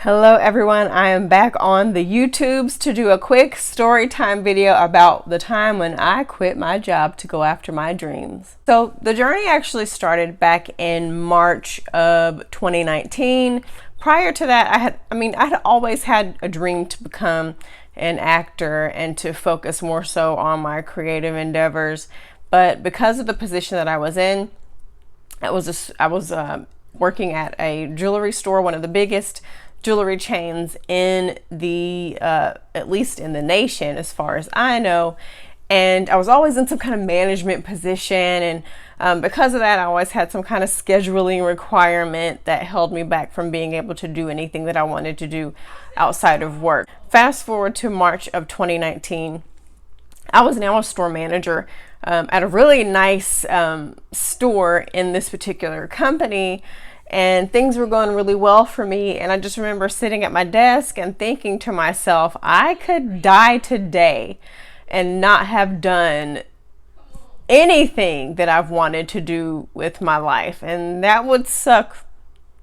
Hello everyone, I am back on the YouTubes to do a quick story time video about the time when I quit my job to go after my dreams. So the journey actually started back in March of 2019. Prior to that, I had always had a dream to become an actor and to focus more so on my creative endeavors. But because of the position that I was in, I was working at a jewelry store, one of the biggest jewelry chains in the at least in the nation as far as I know, and I was always in some kind of management position, and because of that I always had some kind of scheduling requirement that held me back from being able to do anything that I wanted to do outside of work. Fast forward to March of 2019, I was now a store manager at a really nice store in this particular company, and things were going really well for me. And I just remember sitting at my desk and thinking to myself, I could die today and not have done anything that I've wanted to do with my life, and that would suck.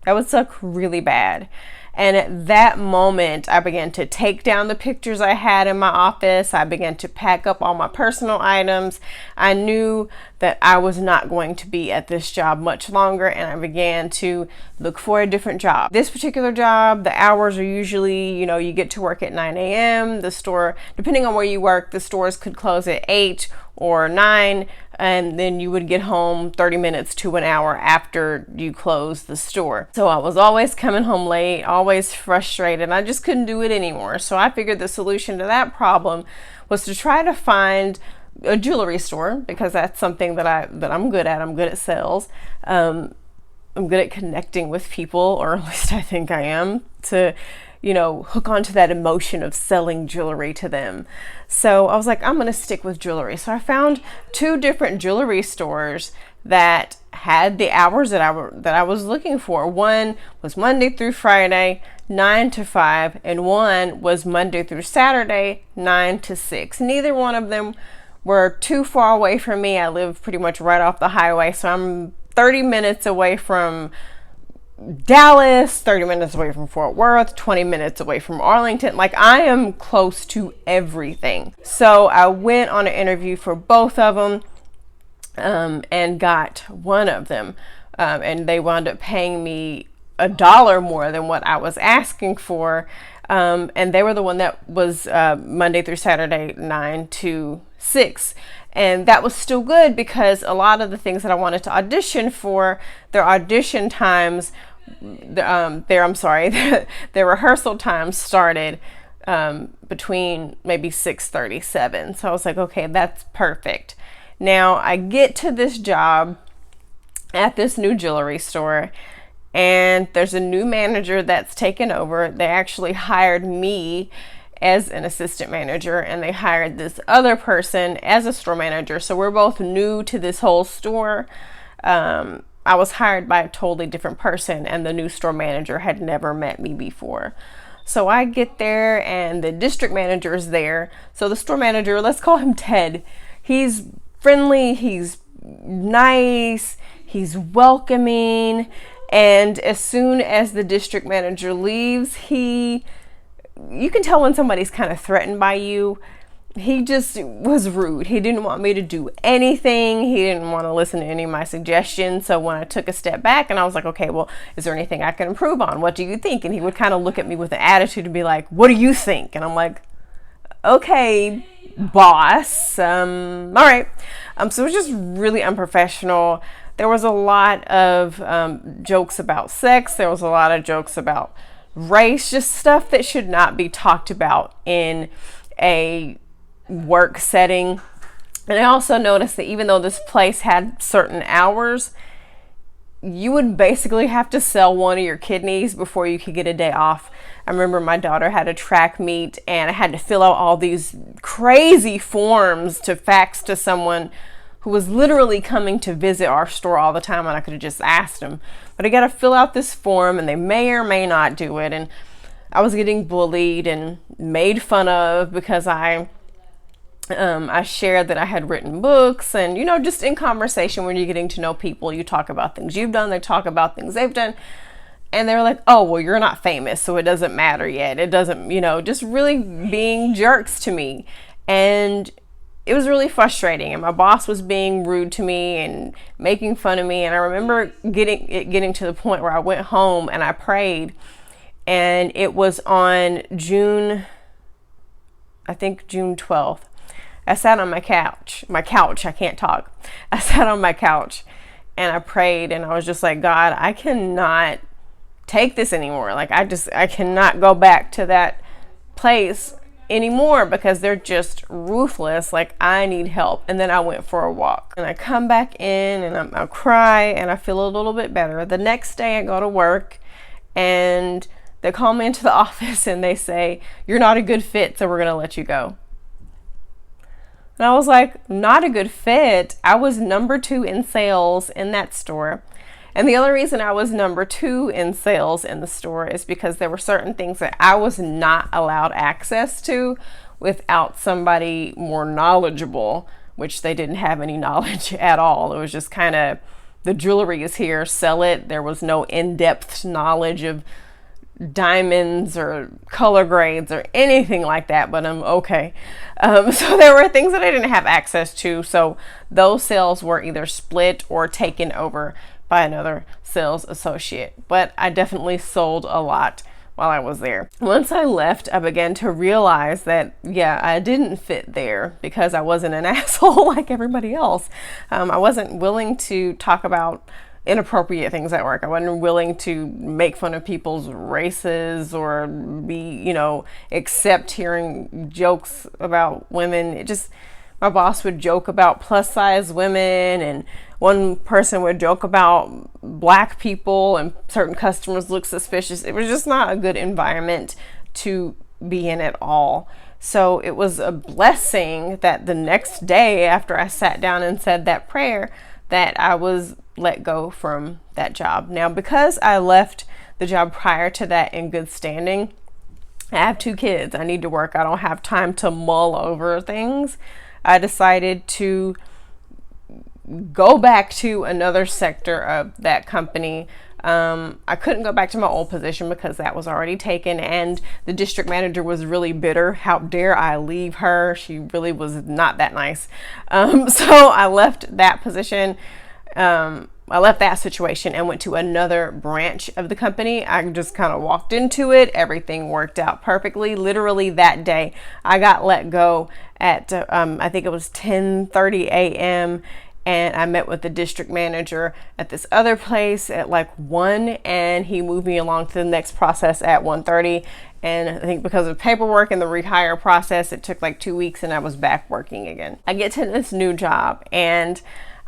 That would suck really bad. And at that moment, I began to take down the pictures I had in my office. I began to pack up all my personal items. I knew that I was not going to be at this job much longer, and I began to look for a different job. This particular job, the hours are usually, you get to work at 9 a.m. The store, depending on where you work, the stores could close at 8 or 9, and then you would get home 30 minutes to an hour after you close the store. So I was always coming home late, always frustrated. I just couldn't do it anymore. So I figured the solution to that problem was to try to find a jewelry store, because that's something that I'm good at. I'm good at sales. I'm good at connecting with people, or at least I think I am, to hook onto that emotion of selling jewelry to them. So I was like, I'm going to stick with jewelry. So I found 2 different jewelry stores that had the hours that I was looking for. One was Monday through Friday, 9 to 5, and one was Monday through Saturday, 9 to 6. Neither one of them were too far away from me. I live pretty much right off the highway, so I'm 30 minutes away from Dallas, 30 minutes away from Fort Worth, 20 minutes away from Arlington. Like, I am close to everything. So I went on an interview for both of them and got one of them. And they wound up paying me $1 more than what I was asking for. And they were the one that was Monday through Saturday, 9 to 6. And that was still good, because a lot of the things that I wanted to audition for, their audition times, their rehearsal times started between maybe 6:37. So I was like, okay, that's perfect. Now I get to this job at this new jewelry store, and there's a new manager that's taken over. They actually hired me as an assistant manager, and they hired this other person as a store manager. So we're both new to this whole store. I was hired by a totally different person, and the new store manager had never met me before. So I get there, and the district manager is there. So the store manager, let's call him Ted. He's friendly, he's nice, he's welcoming. And as soon as the district manager leaves, you can tell when somebody's kind of threatened by you. He just was rude. He didn't want me to do anything. He didn't want to listen to any of my suggestions. So when I took a step back and I was like, okay, well, is there anything I can improve on? What do you think? And he would kind of look at me with an attitude and be like, what do you think? And I'm like, okay, boss. All right. So it was just really unprofessional. There was a lot of jokes about sex. There was a lot of jokes about race, just stuff that should not be talked about in a work setting. And I also noticed that even though this place had certain hours, you would basically have to sell one of your kidneys before you could get a day off. I remember my daughter had a track meet, and I had to fill out all these crazy forms to fax to someone who was literally coming to visit our store all the time, and I could have just asked them. But I got to fill out this form, and they may or may not do it. And I was getting bullied and made fun of because I shared that I had written books, and just in conversation, when you're getting to know people, you talk about things you've done, they talk about things they've done. And they're like, oh, well, you're not famous, so it doesn't matter yet. It doesn't, just really being jerks to me. And it was really frustrating. And my boss was being rude to me and making fun of me. And I remember getting to the point where I went home and I prayed. And it was on June 12th. I sat on my couch, I can't talk. I sat on my couch and I prayed, and I was just like, God, I cannot take this anymore. Like, I cannot go back to that place anymore because they're just ruthless. Like, I need help. And then I went for a walk and I come back in and I cry and I feel a little bit better. The next day I go to work and they call me into the office and they say, you're not a good fit, so we're going to let you go. And I was like, not a good fit? I was number 2 in sales in that store. And the only reason I was number 2 in sales in the store is because there were certain things that I was not allowed access to without somebody more knowledgeable, which they didn't have any knowledge at all. It was just kind of, the jewelry is here, sell it. There was no in-depth knowledge of diamonds or color grades or anything like that, but I'm okay. So there were things that I didn't have access to. So those sales were either split or taken over by another sales associate. But I definitely sold a lot while I was there. Once I left, I began to realize that, yeah, I didn't fit there because I wasn't an asshole like everybody else. I wasn't willing to talk about inappropriate things at work. I wasn't willing to make fun of people's races or accept hearing jokes about women. My boss would joke about plus size women, and one person would joke about black people, and certain customers look suspicious. It was just not a good environment to be in at all. So it was a blessing that the next day after I sat down and said that prayer, that I was let go from that job. Now, because I left the job prior to that in good standing, I have 2 kids. I need to work. I don't have time to mull over things. I decided to go back to another sector of that company. I couldn't go back to my old position because that was already taken, and the district manager was really bitter. How dare I leave her? She really was not that nice. So I left that position. I left that situation and went to another branch of the company. I just kind of walked into it. Everything worked out perfectly. Literally that day, I got let go at, I think it was 10:30 a.m. And I met with the district manager at this other place at like 1, and he moved me along to the next process at 1:30. And I think because of paperwork and the rehire process, it took like 2 weeks and I was back working again. I get to this new job and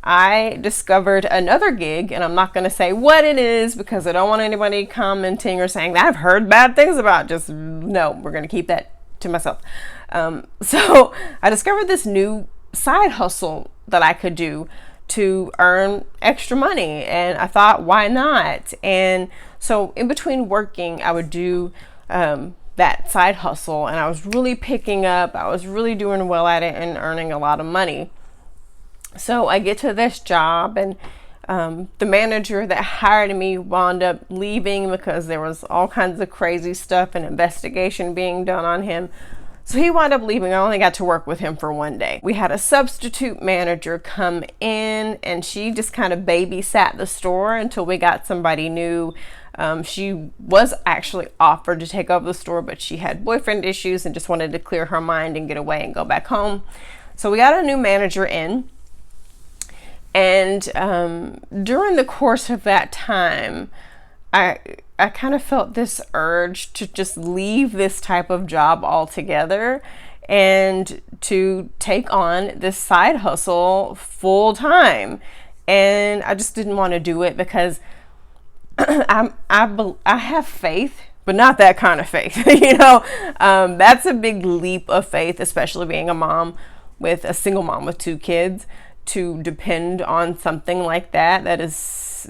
I discovered another gig, and I'm not going to say what it is because I don't want anybody commenting or saying that I've heard bad things about. Just no, we're going to keep that to myself. So I discovered this new side hustle that I could do to earn extra money, and I thought, why not? And so in between working, I would do that side hustle, and I was really picking up. I was really doing well at it and earning a lot of money. So I get to this job, and the manager that hired me wound up leaving because there was all kinds of crazy stuff and investigation being done on him. So he wound up leaving. I only got to work with him for 1 day. We had a substitute manager come in, and she just kind of babysat the store until we got somebody new. She was actually offered to take over the store, but she had boyfriend issues and just wanted to clear her mind and get away and go back home. So we got a new manager in. And during the course of that time, I kind of felt this urge to just leave this type of job altogether and to take on this side hustle full time. And I just didn't want to do it because I have faith, but not that kind of faith. That's a big leap of faith, especially being a single mom with 2 kids. To depend on something like that is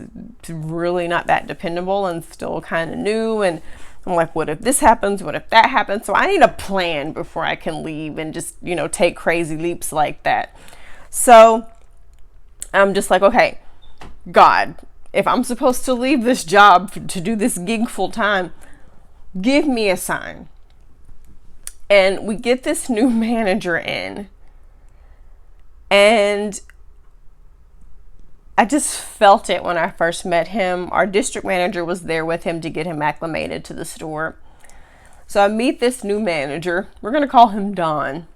really not that dependable and still kind of new. And I'm like, what if this happens? What if that happens? So I need a plan before I can leave and just, take crazy leaps like that. So I'm just like, okay, God, if I'm supposed to leave this job to do this gig full time, give me a sign. And we get this new manager in, and I just felt it when I first met him. Our district manager was there with him to get him acclimated to the store. So I meet this new manager. We're going to call him Don.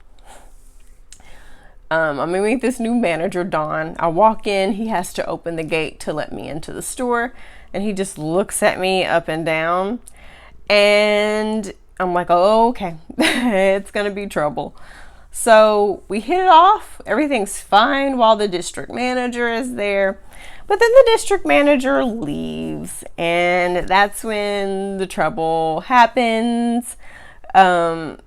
I'm going to meet this new manager, Don. I walk in. He has to open the gate to let me into the store. And he just looks at me up and down. And I'm like, oh, okay. It's going to be trouble. So we hit it off. Everything's fine while the district manager is there. But then the district manager leaves, and that's when the trouble happens. The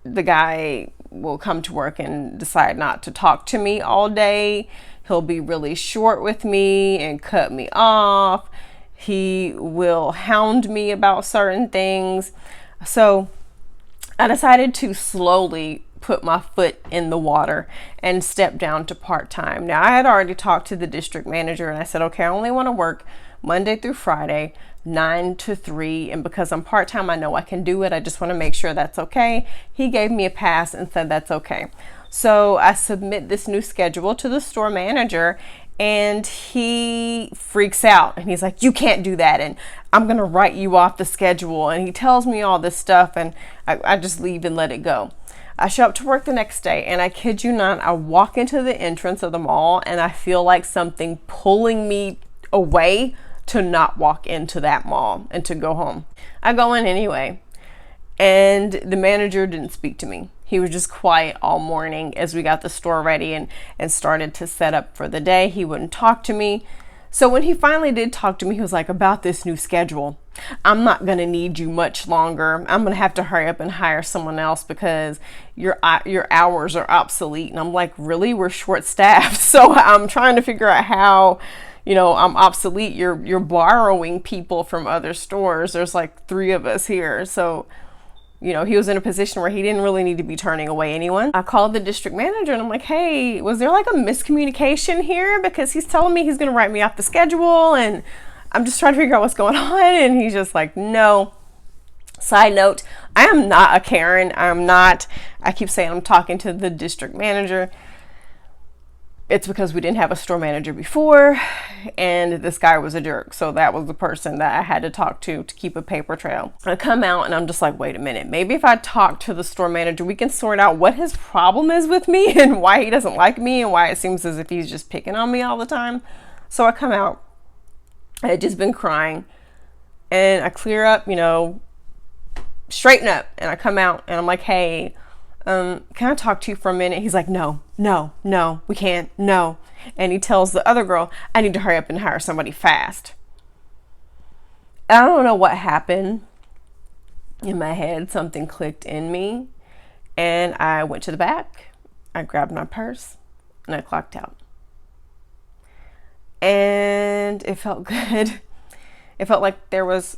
guy will come to work and decide not to talk to me all day. He'll be really short with me and cut me off. He will hound me about certain things. So I decided to slowly put my foot in the water and step down to part-time. Now, I had already talked to the district manager, and I said, okay, I only want to work Monday through Friday, 9 to 3. And because I'm part-time, I know I can do it. I just want to make sure that's okay. He gave me a pass and said that's okay. So I submit this new schedule to the store manager, and he freaks out, and he's like, you can't do that, and I'm going to write you off the schedule. And he tells me all this stuff, and I just leave and let it go. I show up to work the next day, and I kid you not, I walk into the entrance of the mall, and I feel like something pulling me away to not walk into that mall and to go home. I go in anyway, and the manager didn't speak to me. He was just quiet all morning as we got the store ready and started to set up for the day. He wouldn't talk to me. So when he finally did talk to me, he was like, about this new schedule, I'm not going to need you much longer. I'm going to have to hurry up and hire someone else because your hours are obsolete. And I'm like, really? We're short staffed. So I'm trying to figure out how, I'm obsolete. You're borrowing people from other stores. There's like 3 of us here. So, he was in a position where he didn't really need to be turning away anyone. I called the district manager, and I'm like, hey, was there like a miscommunication here? Because he's telling me he's going to write me off the schedule, and I'm just trying to figure out what's going on. And he's just like, no. Side note, I am not a Karen. I keep saying I'm talking to the district manager. It's because we didn't have a store manager before, and this guy was a jerk. So that was the person that I had to talk to keep a paper trail. I come out, and I'm just like, wait a minute. Maybe if I talk to the store manager, we can sort out what his problem is with me and why he doesn't like me and why it seems as if he's just picking on me all the time. So I come out. I had just been crying, and I clear up, straighten up, and I come out, and I'm like, hey, can I talk to you for a minute? He's like, no, we can't, no. And he tells the other girl, I need to hurry up and hire somebody fast. I don't know what happened in my head. Something clicked in me, and I went to the back. I grabbed my purse, and I clocked out. And it felt good. It felt like there was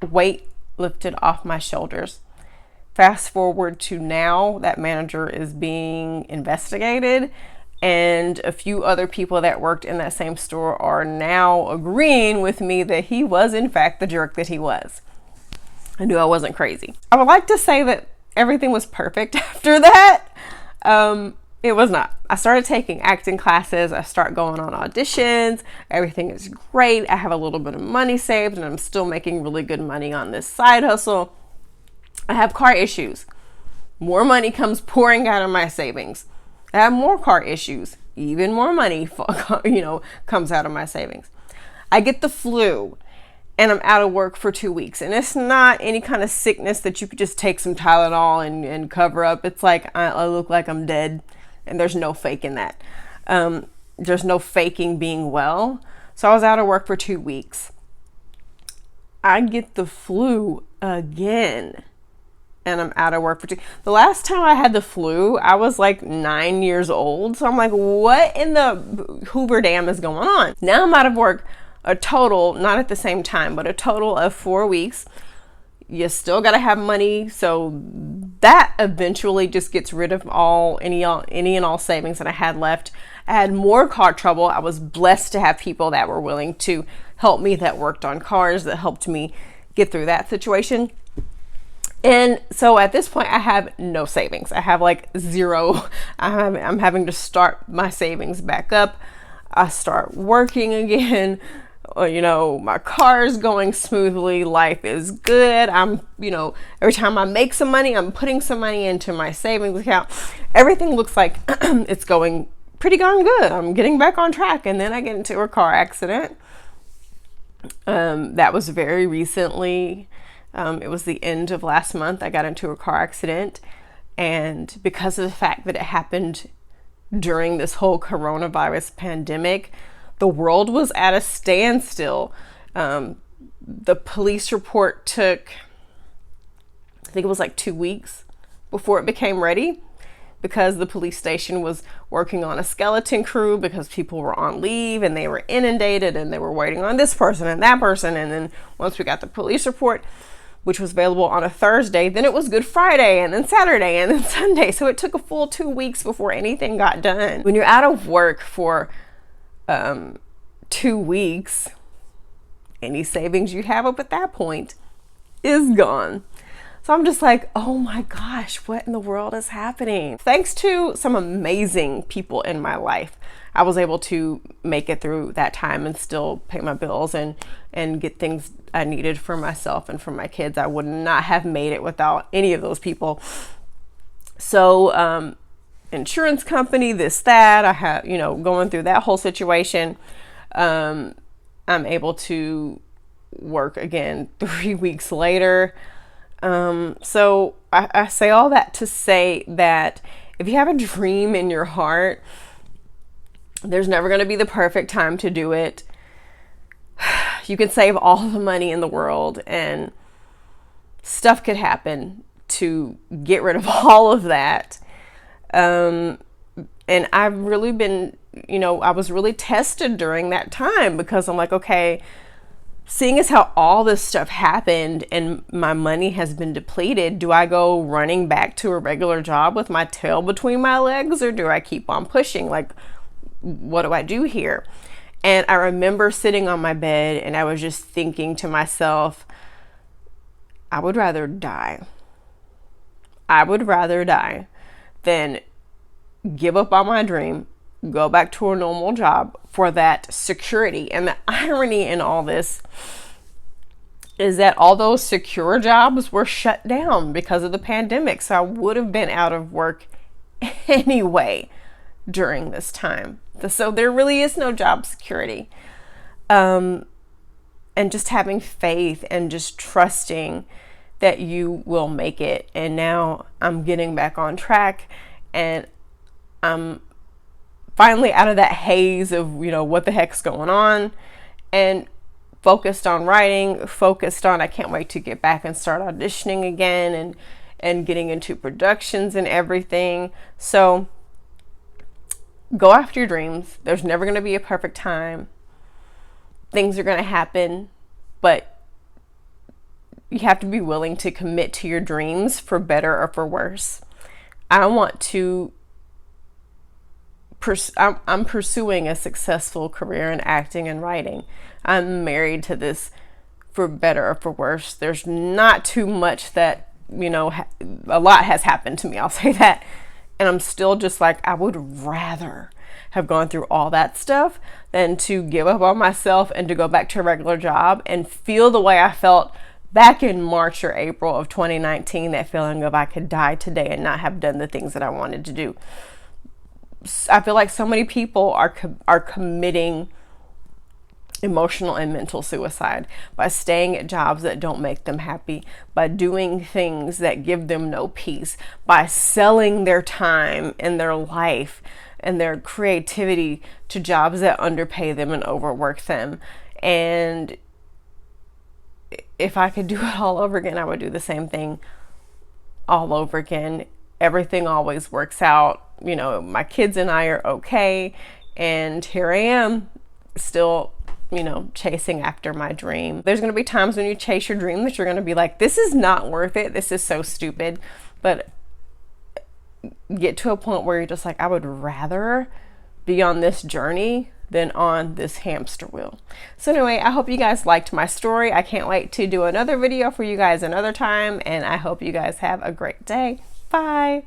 weight lifted off my shoulders. Fast forward to now, that manager is being investigated, and a few other people that worked in that same store are now agreeing with me that he was in fact the jerk that he was. I knew I wasn't crazy. I would like to say that everything was perfect after that. It was not. I started taking acting classes. I start going on auditions. Everything is great. I have a little bit of money saved, and I'm still making really good money on this side hustle. I have car issues. More money comes pouring out of my savings. I have more car issues. Even more money, comes out of my savings. I get the flu, and I'm out of work for 2 weeks. And it's not any kind of sickness that you could just take some Tylenol and cover up. It's like I look like I'm dead, and there's no faking that. There's no faking being well. So I was out of work for 2 weeks. I get the flu again, and I'm out of work for 2. The last time I had the flu, I was like 9 years old. So I'm like, what in the Hoover Dam is going on? Now I'm out of work a total, not at the same time, but a total of 4 weeks. You still got to have money. So that eventually just gets rid of any and all savings that I had left. I had more car trouble. I was blessed to have people that were willing to help me, that worked on cars, that helped me get through that situation. And so at this point, I have no savings. I have like zero. I'm having to start my savings back up. I start working again. My car is going smoothly. Life is good. Every time I make some money, I'm putting some money into my savings account. Everything looks like it's going pretty darn good. I'm getting back on track. And then I get into a car accident. That was very recently. It was the end of last month. I got into a car accident, and because of the fact that it happened during this whole coronavirus pandemic, the world was at a standstill. The police report took, I think it was like 2 weeks before it became ready, because the police station was working on a skeleton crew because people were on leave and they were inundated and they were waiting on this person and that person. And then once we got the police report, which was available on a Thursday, then it was Good Friday, and then Saturday, and then Sunday. So it took a full 2 weeks before anything got done. When you're out of work for 2 weeks, any savings you have up at that point is gone. So I'm just like, oh my gosh, what in the world is happening? Thanks to some amazing people in my life, I was able to make it through that time and still pay my bills and get things I needed for myself and for my kids. I would not have made it without any of those people. So insurance company, this, that, I have, going through that whole situation. I'm able to work again 3 weeks later. So I say all that to say that if you have a dream in your heart, there's never going to be the perfect time to do it. You can save all the money in the world and stuff could happen to get rid of all of that. And I've really been, I was really tested during that time, because I'm like, okay, seeing as how all this stuff happened and my money has been depleted, do I go running back to a regular job with my tail between my legs, or do I keep on pushing? Like, what do I do here? And I remember sitting on my bed and I was just thinking to myself, I would rather die. I would rather die than give up on my dream, go back to a normal job for that security. And the irony in all this is that all those secure jobs were shut down because of the pandemic. So I would have been out of work anyway during this time. So there really is no job security. And just having faith and just trusting that you will make it. And now I'm getting back on track, and I'm finally out of that haze of, what the heck's going on, and focused on writing, focused on, I can't wait to get back and start auditioning again and getting into productions and everything. So go after your dreams. There's never going to be a perfect time. Things are going to happen, but you have to be willing to commit to your dreams for better or for worse. I'm pursuing a successful career in acting and writing. I'm married to this for better or for worse. There's not too much that, a lot has happened to me, I'll say that. And I'm still just like, I would rather have gone through all that stuff than to give up on myself and to go back to a regular job and feel the way I felt back in March or April of 2019, that feeling of I could die today and not have done the things that I wanted to do. I feel like so many people are committing emotional and mental suicide by staying at jobs that don't make them happy, by doing things that give them no peace, by selling their time and their life and their creativity to jobs that underpay them and overwork them. And if I could do it all over again, I would do the same thing all over again. Everything always works out. My kids and I are okay. And here I am still, chasing after my dream. There's going to be times when you chase your dream that you're going to be like, this is not worth it. This is so stupid. But get to a point where you're just like, I would rather be on this journey than on this hamster wheel. So anyway, I hope you guys liked my story. I can't wait to do another video for you guys another time, and I hope you guys have a great day. Bye.